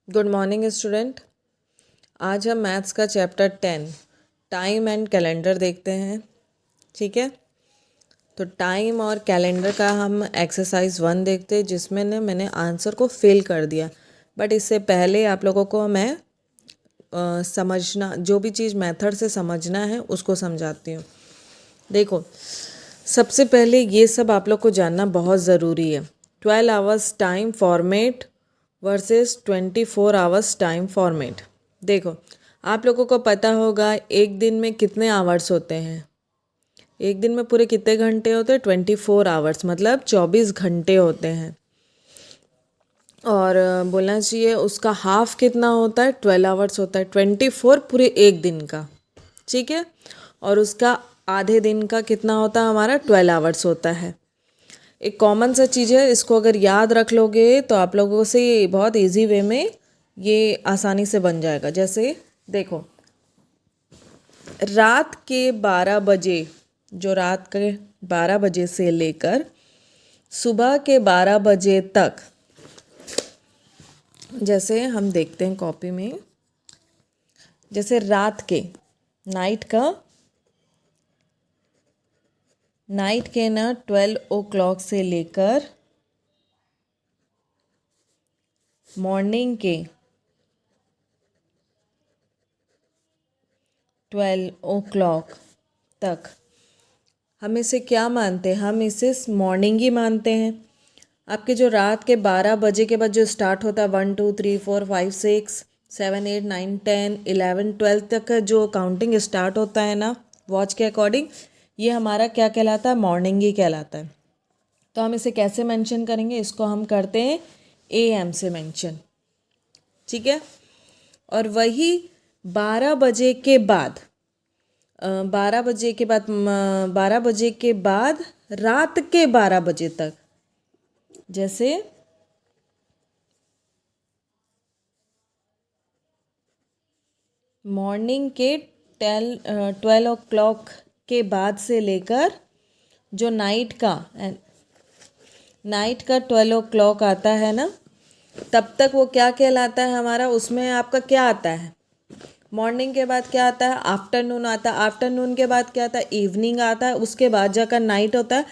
Good morning student. आज हम maths का चैप्टर 10 टाइम एंड कैलेंडर देखते हैं। ठीक है, तो टाइम और कैलेंडर का हम एक्सरसाइज 1 देखते हैं, जिसमें मैंने आंसर को फिल कर दिया। बट इससे पहले आप लोगों को मैं समझना, जो भी चीज़ मेथड से समझना है उसको समझाती हूँ। देखो, सबसे पहले ये सब आप लोग को जानना बहुत ज़रूरी है। 12 hours time format versus 24 hours time format. देखो, आप लोगों को पता होगा एक दिन में कितने आवर्स होते हैं। एक दिन में पूरे कितने घंटे होते हैं? 24 आवर्स, मतलब 24 घंटे होते हैं। और बोलना चाहिए उसका हाफ कितना होता है? 12 आवर्स होता है। 24 पूरे एक दिन का, ठीक है। और उसका आधे दिन का कितना होता है? हमारा 12 आवर्स होता है। एक कॉमन सा चीज़ है, इसको अगर याद रख लोगे तो आप लोगों से बहुत इजी वे में ये आसानी से बन जाएगा। जैसे देखो, रात के 12 बजे, जो रात के 12 बजे से लेकर सुबह के 12 बजे तक, जैसे हम देखते हैं कॉपी में, जैसे रात के नाइट के ना 12 o'clock से लेकर मॉर्निंग के 12 o'clock तक हम इसे क्या मानते हैं? हम इसे मॉर्निंग ही मानते हैं। आपके जो रात के 12 बजे के बाद जो स्टार्ट होता है 1 2 3 4 5 6 7 8 9 10 11 12 तक का जो काउंटिंग स्टार्ट होता है ना, वॉच के अकॉर्डिंग, ये हमारा क्या कहलाता है? मॉर्निंग ही कहलाता है। तो हम इसे कैसे मेंशन करेंगे? इसको हम करते हैं AM से मेंशन, ठीक है। और वही 12 बजे के बाद 12 बजे के बाद 12 बजे के बाद रात के 12 बजे तक, जैसे मॉर्निंग के 12 o'clock के बाद से लेकर जो नाइट का 12 o'clock आता है ना, तब तक वो क्या कहलाता है हमारा? उसमें आपका क्या आता है? मॉर्निंग के बाद क्या आता है? आफ्टरनून आता है। आफ्टरनून के बाद क्या आता है? इवनिंग आता है। उसके बाद जाकर नाइट होता है।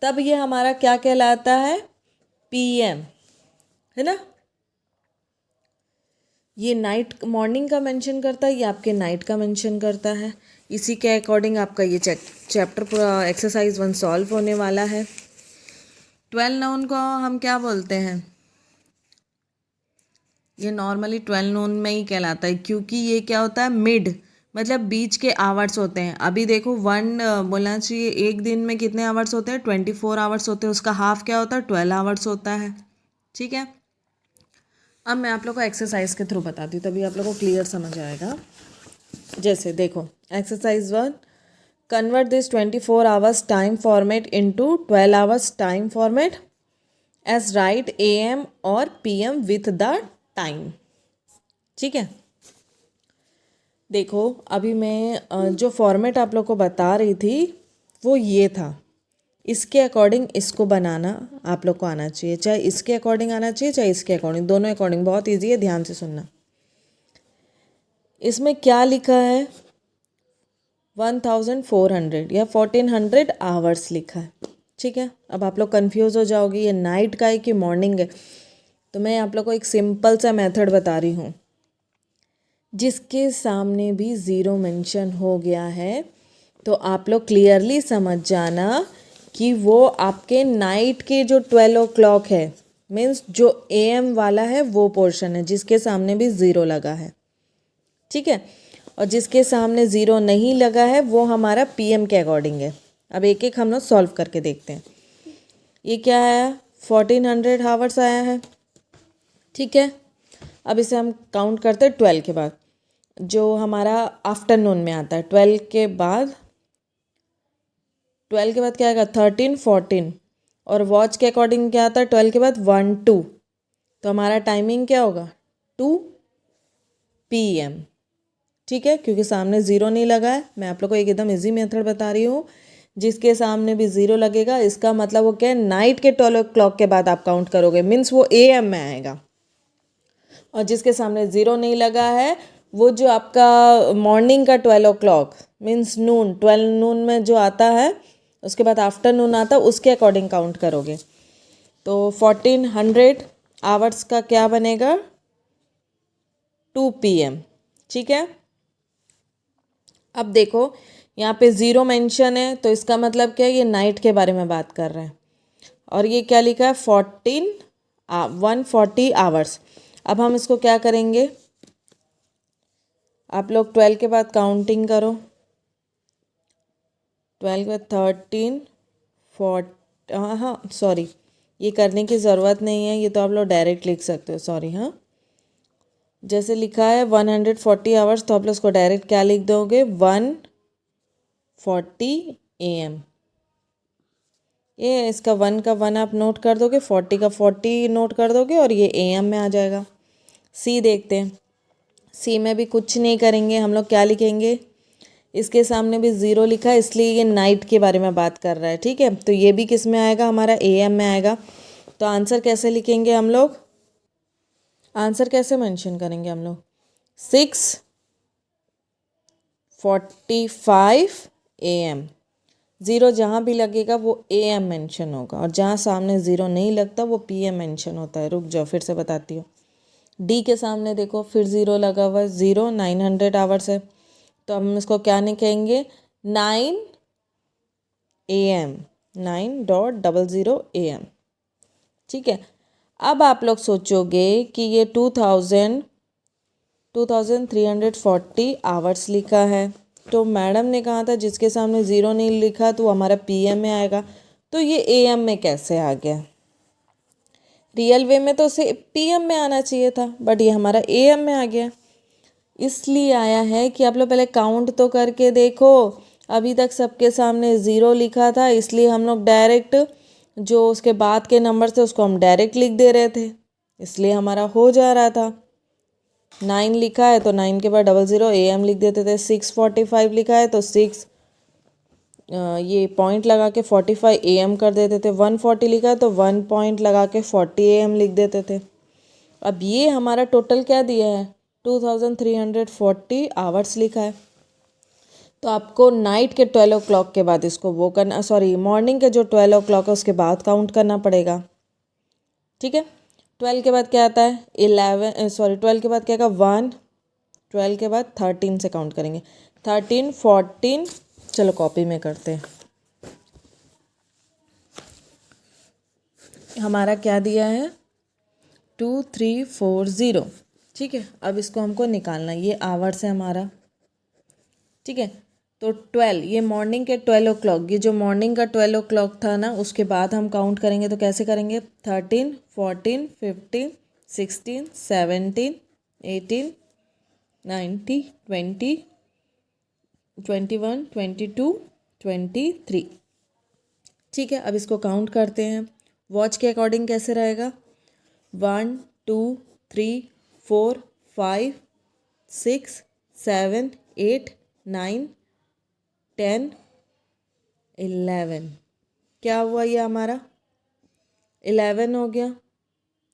तब ये हमारा क्या कहलाता है? PM, है ना। ये नाइट मॉर्निंग का मेंशन करता है, ये आपके नाइट का मेंशन करता है। इसी के अकॉर्डिंग आपका ये चैप्टर पूरा एक्सरसाइज 1 सॉल्व होने वाला है। 12 नून को हम क्या बोलते हैं? ये नॉर्मली 12 नून में ही कहलाता है, क्योंकि ये क्या होता है? मिड, मतलब बीच के आवर्स होते हैं। अभी देखो, बोलना चाहिए एक दिन में कितने आवर्स होते हैं? 24 आवर्स होते हैं। उसका हाफ क्या होता है? 12 आवर्स होता है, ठीक है। अब मैं आप लोग को एक्सरसाइज के थ्रू बताती हूँ, तभी आप लोग को क्लियर समझ आएगा। जैसे देखो, exercise 1, convert this 24 hours time format into 12 hours time format as write AM और PM विथ द टाइम, ठीक है। देखो, अभी मैं जो फॉर्मेट आप लोग को बता रही थी वो ये था। इसके अकॉर्डिंग इसको बनाना आप लोग को आना चाहिए, चाहे इसके अकॉर्डिंग आना चाहिए चाहे इसके अकॉर्डिंग, दोनों अकॉर्डिंग। बहुत ईजी है, ध्यान से सुनना। इसमें क्या लिखा है? 1400 या 1400 आवर्स लिखा है, ठीक है। अब आप लोग कंफ्यूज हो जाओगे ये नाइट का है कि मॉर्निंग है। तो मैं आप लोग को एक सिंपल सा मेथड बता रही हूँ। जिसके सामने भी ज़ीरो मेंशन हो गया है तो आप लोग क्लियरली समझ जाना कि वो आपके नाइट के जो 12 o'clock है, मीन्स जो AM वाला है वो पोर्शन है, जिसके सामने भी ज़ीरो लगा है, ठीक है। और जिसके सामने ज़ीरो नहीं लगा है वो हमारा PM के अकॉर्डिंग है। अब एक एक हम लोग सॉल्व करके देखते हैं। ये क्या है? 1400 आवर्स आया है, ठीक है। अब इसे हम काउंट करते हैं 12 के बाद, जो हमारा आफ्टरनून में आता है। 12 के बाद क्या आएगा? 13 14। और वॉच के अकॉर्डिंग क्या आता है? 12 के बाद 1 2। तो हमारा टाइमिंग क्या होगा? 2 PM, ठीक है, क्योंकि सामने ज़ीरो नहीं लगा है। मैं आप लोग को एक एकदम इजी मेथड बता रही हूँ। जिसके सामने भी ज़ीरो लगेगा, इसका मतलब वो क्या है? नाइट के 12 o'clock के बाद आप काउंट करोगे, मीन्स वो AM में आएगा। और जिसके सामने ज़ीरो नहीं लगा है वो जो आपका मॉर्निंग का 12 o'clock मीन्स नून, 12 नून में जो आता है उसके बाद आफ्टरनून आता है उसके अकॉर्डिंग काउंट करोगे। तो 1400 आवर्स का क्या बनेगा 2 PM। ठीक है, अब देखो यहाँ पे ज़ीरो मेंशन है तो इसका मतलब क्या है, ये नाइट के बारे में बात कर रहे हैं। और ये क्या लिखा है 140 आवर्स। अब हम इसको क्या करेंगे, आप लोग 12 के बाद काउंटिंग करो, 12 के बाद 13 4 हाँ सॉरी ये करने की ज़रूरत नहीं है, ये तो आप लोग डायरेक्ट लिख सकते हो, सॉरी। हाँ, जैसे लिखा है 140 आवर्स तो आप लोग उसको डायरेक्ट क्या लिख दोगे 140 AM। ये इसका 1 का 1 आप नोट कर दोगे, 40 का 40 नोट कर दोगे और ये AM में आ जाएगा। सी देखते हैं, सी में भी कुछ नहीं करेंगे हम लोग, क्या लिखेंगे, इसके सामने भी ज़ीरो लिखा है इसलिए ये नाइट के बारे में बात कर रहा है। ठीक है, तो ये भी किस में आएगा, हमारा AM में आएगा। तो आंसर कैसे लिखेंगे हम लोग, आंसर कैसे मेंशन करेंगे हम लोग 6:45 AM। ज़ीरो जहाँ भी लगेगा वो AM मेंशन होगा और जहाँ सामने ज़ीरो नहीं लगता वो PM मेंशन होता है। रुक जाओ फिर से बताती हूँ। डी के सामने देखो फिर ज़ीरो लगा हुआ है, 900 आवर्स है तो हम इसको क्या नहीं कहेंगे 9 AM, 9.00 AM। ठीक है, अब आप लोग सोचोगे कि ये 2340 आवर्स लिखा है तो मैडम ने कहा था जिसके सामने ज़ीरो नहीं लिखा तो वो हमारा PM में आएगा, तो ये AM में कैसे आ गया। रियल वे में तो उसे PM में आना चाहिए था बट ये हमारा AM में आ गया। इसलिए आया है कि आप लोग पहले काउंट तो करके देखो, अभी तक सबके सामने ज़ीरो लिखा था इसलिए हम लोग डायरेक्ट जो उसके बाद के नंबर थे उसको हम डायरेक्ट लिख दे रहे थे, इसलिए हमारा हो जा रहा था। 9 लिखा है तो 9 के बाद 00 AM लिख देते थे। 6:45 लिखा है तो 6 ये पॉइंट लगा के 45 AM कर देते थे। 140 लिखा है तो 1 पॉइंट लगा के 40 AM लिख देते थे। अब ये हमारा टोटल क्या दिया है 2340 आवर्स लिखा है। तो आपको नाइट के 12 o'clock के बाद इसको वो करना, सॉरी मॉर्निंग के जो 12 o'clock है उसके बाद काउंट करना पड़ेगा। ठीक है, 12 के बाद क्या आता है 12 के बाद क्या आएगा 1, 12 के बाद 13 से काउंट करेंगे, 13 14, चलो कॉपी में करते हैं। हमारा क्या दिया है 2340। ठीक है, अब इसको हमको निकालना है, ये आवर्स है हमारा। ठीक है, तो 12 ये मॉर्निंग के 12 o'clock, ये जो मॉर्निंग का 12 o'clock था ना उसके बाद हम काउंट करेंगे तो कैसे करेंगे 13 14 15 16 17 18 19 20 21 22 23। ठीक है, अब इसको काउंट करते हैं। वॉच के अकॉर्डिंग कैसे रहेगा 1 2 3 4 5 6 7 8 9 10 11। क्या हुआ ये हमारा 11 हो गया।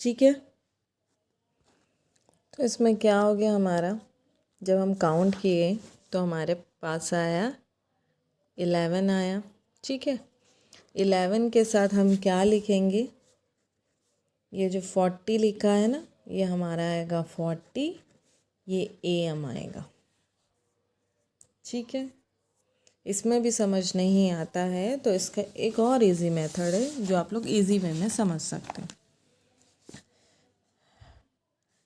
ठीक है, तो इसमें क्या हो गया हमारा, जब हम काउंट किए तो हमारे पास आया 11 आया। ठीक है, 11 के साथ हम क्या लिखेंगे, ये जो 40 लिखा है ना ये हमारा आएगा 40, ये AM आएगा। ठीक है, इसमें भी समझ नहीं आता है तो इसका एक और इजी मेथड है जो आप लोग इजी वे में समझ सकते हैं।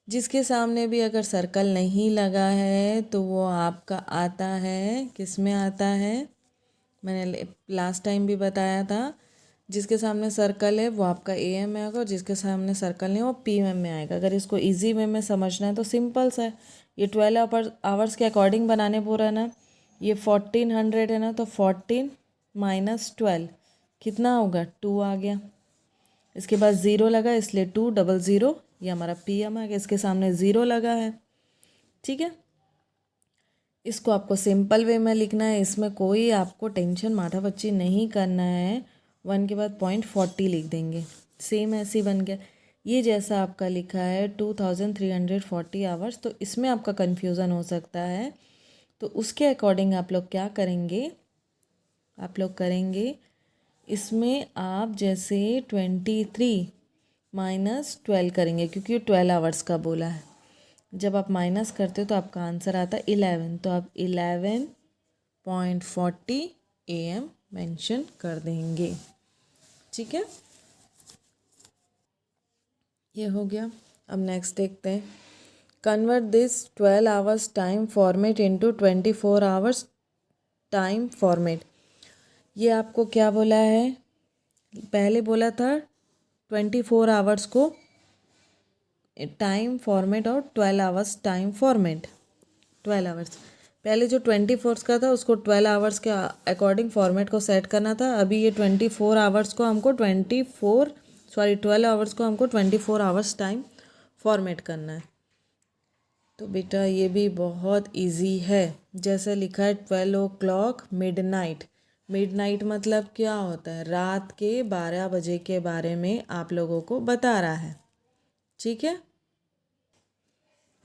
जिसके सामने भी अगर सर्कल नहीं लगा है तो वो आपका आता है, किस में आता है, मैंने लास्ट टाइम भी बताया था, जिसके सामने सर्कल है वो आपका AM में आएगा और जिसके सामने सर्कल नहीं वो PM में आएगा। अगर इसको इजी वे में समझना है तो सिंपल सा है, ये 12 आवर्स के अकॉर्डिंग बनाने पूरा ना, ये 1400 है ना तो 14 - 12 कितना होगा 2 आ गया। इसके बाद ज़ीरो लगा इसलिए 200, ये हमारा PM आ गया, इसके सामने ज़ीरो लगा है। ठीक है, इसको आपको सिंपल वे में लिखना है, इसमें कोई आपको टेंशन माथा पच्ची नहीं करना है। 1 के बाद .40 लिख देंगे, सेम ऐसे ही बन गया। ये जैसा आपका लिखा है 2340 आवर्स, तो इसमें आपका कन्फ्यूज़न हो सकता है। तो उसके अकॉर्डिंग आप लोग क्या करेंगे, आप लोग करेंगे इसमें आप जैसे 23 माइनस 12 करेंगे, क्योंकि 12 आवर्स का बोला है। जब आप माइनस करते हो तो आपका आंसर आता है 11, तो आप 11.40 AM मेंशन कर देंगे। ठीक है, ये हो गया। अब नेक्स्ट देखते हैं, convert this 12 hours time format into 24 hours time format. ये आपको क्या बोला है, पहले बोला था 24 आवर्स को टाइम फॉर्मेट और 12 आवर्स टाइम फॉर्मेट। 12 आवर्स पहले जो 24 का था उसको 12 आवर्स के अकॉर्डिंग फॉर्मेट को सेट करना था। अभी ये 24 आवर्स को हमको 12 आवर्स को हमको 24 आवर्स टाइम फॉर्मेट करना है। तो बेटा ये भी बहुत इजी है। जैसे लिखा है 12 o'clock मिडनाइट। मिडनाइट मतलब क्या होता है, रात के 12 बजे के बारे में आप लोगों को बता रहा है। ठीक है,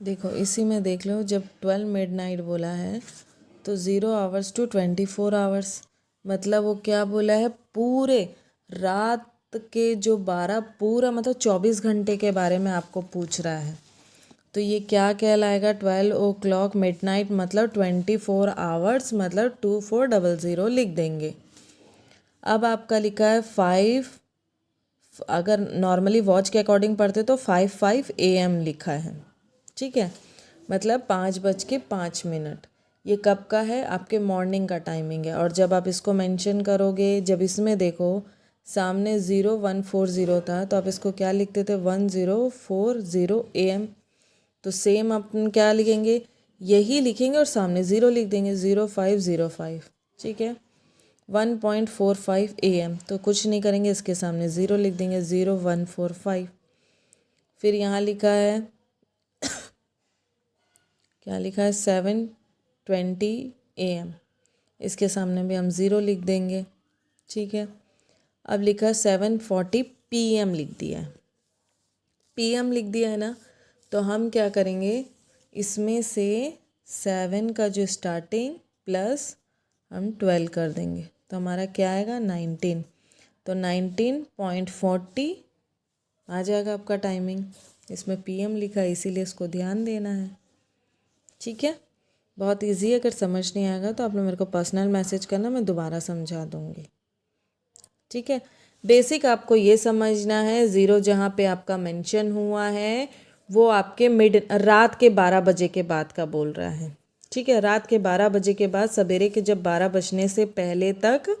देखो इसी में देख लो, जब 12 मिडनाइट बोला है तो 0 आवर्स टू 24 आवर्स, मतलब वो क्या बोला है, पूरे रात के जो 12 पूरा मतलब 24 घंटे के बारे में आपको पूछ रहा है। तो ये क्या कहलाएगा, 12 o'clock मिडनाइट मतलब 24 आवर्स, मतलब 2400 लिख देंगे। अब आपका लिखा है 5, अगर नॉर्मली वॉच के अकॉर्डिंग पढ़ते तो 5 AM लिखा है। ठीक है, मतलब 5:05। ये कब का है, आपके मॉर्निंग का टाइमिंग है। और जब आप इसको मेंशन करोगे, जब इसमें देखो सामने 0140 था तो आप इसको क्या लिखते थे, 1040 AM। तो सेम अपन क्या लिखेंगे, यही लिखेंगे और सामने 0 लिख देंगे, 0505। ठीक है, 1.45 AM, तो कुछ नहीं करेंगे, इसके सामने 0 लिख देंगे, 0145। फिर यहाँ लिखा है क्या लिखा है, 7:20 AM, इसके सामने भी हम 0 लिख देंगे। ठीक है, अब लिखा है 7:40 PM लिख दिया है, PM लिख दिया है ना। तो हम क्या करेंगे, इसमें से 7 का जो स्टार्टिंग प्लस हम 12 कर देंगे, तो हमारा क्या आएगा 19। तो 19.40 आ जाएगा आपका टाइमिंग। इसमें PM लिखा है इसीलिए इसको ध्यान देना है। ठीक है, बहुत इजी है। अगर समझ नहीं आएगा तो आप लोग मेरे को पर्सनल मैसेज करना, मैं दोबारा समझा दूँगी। ठीक है, बेसिक आपको ये समझना है, ज़ीरो जहाँ पे आपका मेंशन हुआ है वो आपके रात के 12 बजे के बाद का बोल रहा है। ठीक है, रात के 12 बजे के बाद, सवेरे के जब 12 बजने से पहले तक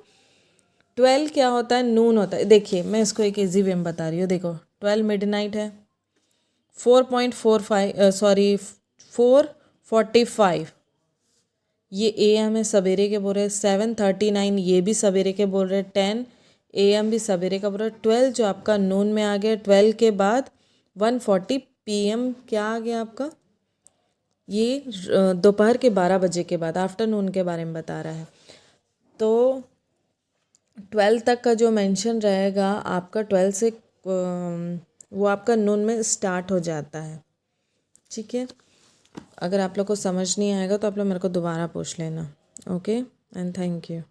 12 क्या होता है, नून होता है। देखिए मैं इसको एक इजी वे में बता रही हूँ, देखो 12 मिडनाइट है, 4:45 ये AM है, सवेरे के बोल रहे हैं। 7:39 ये भी सवेरे के बोल रहे हैं। 10 AM भी सवेरे का बोल रहा है। 12 जो आपका नून में आ गया, 12 के बाद 1:40 PM क्या आ गया आपका, ये दोपहर के 12 बजे के बाद, आफ्टरनून के बारे में बता रहा है। तो 12 तक का जो मेंशन रहेगा आपका, 12 से वो आपका नून में स्टार्ट हो जाता है। ठीक है, अगर आप लोग को समझ नहीं आएगा तो आप लोग मेरे को दोबारा पूछ लेना। Okay and thank you.